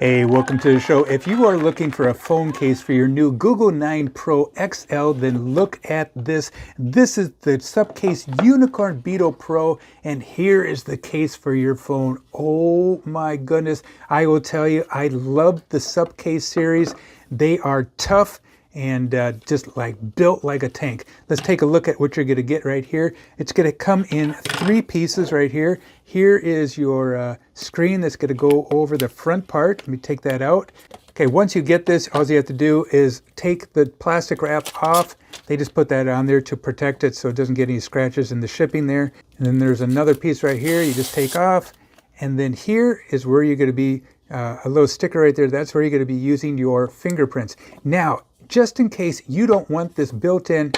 Hey, welcome to the show. If you are looking for a phone case for your new Google 9 Pro XL, then look at this. This is the SUPCASE Unicorn Beetle Pro, and here is the case for your phone. Oh my goodness. I will tell you, I love the SUPCASE series. They are tough and just like built like a tank. Let's take a look at what you're going to get right here. It's going to come in 3 pieces right here. Here is your screen that's going to go over the front part. Let me take that out. Okay, once you get this, all you have to do is take the plastic wrap off. They just put that on there to protect it so it doesn't get any scratches in the shipping there. And then there's another piece right here you just take off. And then here is where you're going to be, a little sticker right there. That's where you're going to be using your fingerprints. Now, just in case you don't want this built-in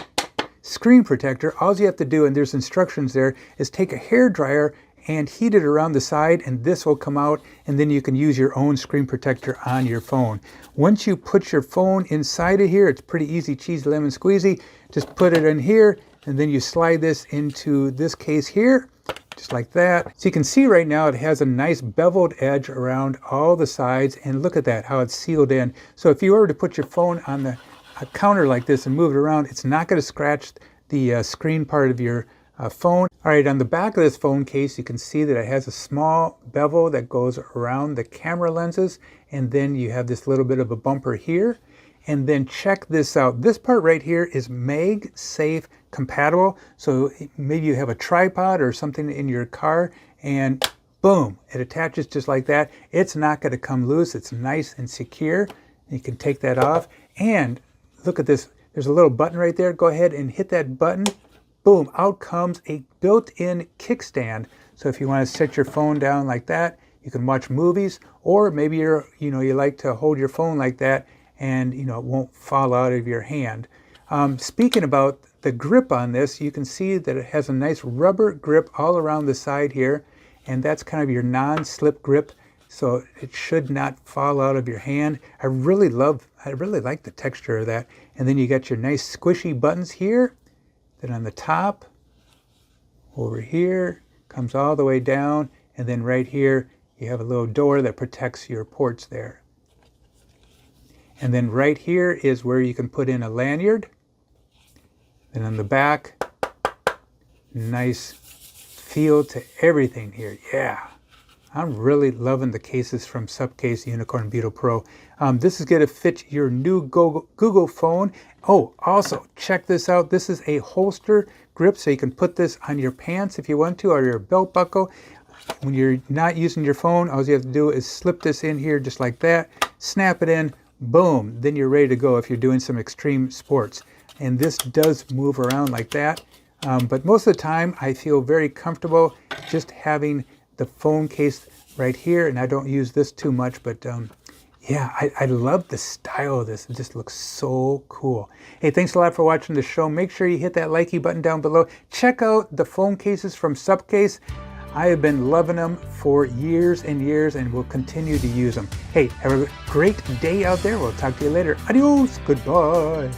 screen protector, all you have to do, and there's instructions there, is take a hair dryer and heat it around the side, and this will come out, and then you can use your own screen protector on your phone. Once you put your phone inside of here, it's pretty easy, cheesy lemon squeezy. Just put it in here, and then you slide this into this case here, just like that. So you can see right now it has a nice beveled edge around all the sides, and look at that, how it's sealed in. So if you were to put your phone on the counter like this and move it around, it's not going to scratch the screen part of your phone. All right, on the back of this phone case, you can see that it has a small bevel that goes around the camera lenses, and then you have this little bit of a bumper here. And then check this out. This part right here is MagSafe compatible. So maybe you have a tripod or something in your car, and boom, it attaches just like that. It's not going to come loose. It's nice and secure. You can take that off. And look at this. There's a little button right there. Go ahead and hit that button. Boom, out comes a built-in kickstand. So if you want to set your phone down like that, you can watch movies, or maybe you like to hold your phone like that, and it won't fall out of your hand. Speaking about the grip on this, you can see that it has a nice rubber grip all around the side here, and that's kind of your non-slip grip, so it should not fall out of your hand. I really like the texture of that. And then you got your nice squishy buttons here. Then on the top, over here, comes all the way down, and then right here you have a little door that protects your ports there. And then right here is where you can put in a lanyard. And on the back, nice feel to everything here. Yeah, I'm really loving the cases from SUPCASE Unicorn Beetle Pro. This is going to fit your new Google phone. Oh, also, check this out. This is a holster grip, so you can put this on your pants if you want to, or your belt buckle. When you're not using your phone, all you have to do is slip this in here just like that, snap it in, boom, then you're ready to go if you're doing some extreme sports. And this does move around like that. But most of the time, I feel very comfortable just having the phone case right here, and I don't use this too much, but yeah, I love the style of this. It just looks so cool. Hey, thanks a lot for watching the show. Make sure you hit that likey button down below. Check out the phone cases from SUPCASE. I have been loving them for years and years, and will continue to use them. Hey, have a great day out there. We'll talk to you later. Adios. Goodbye.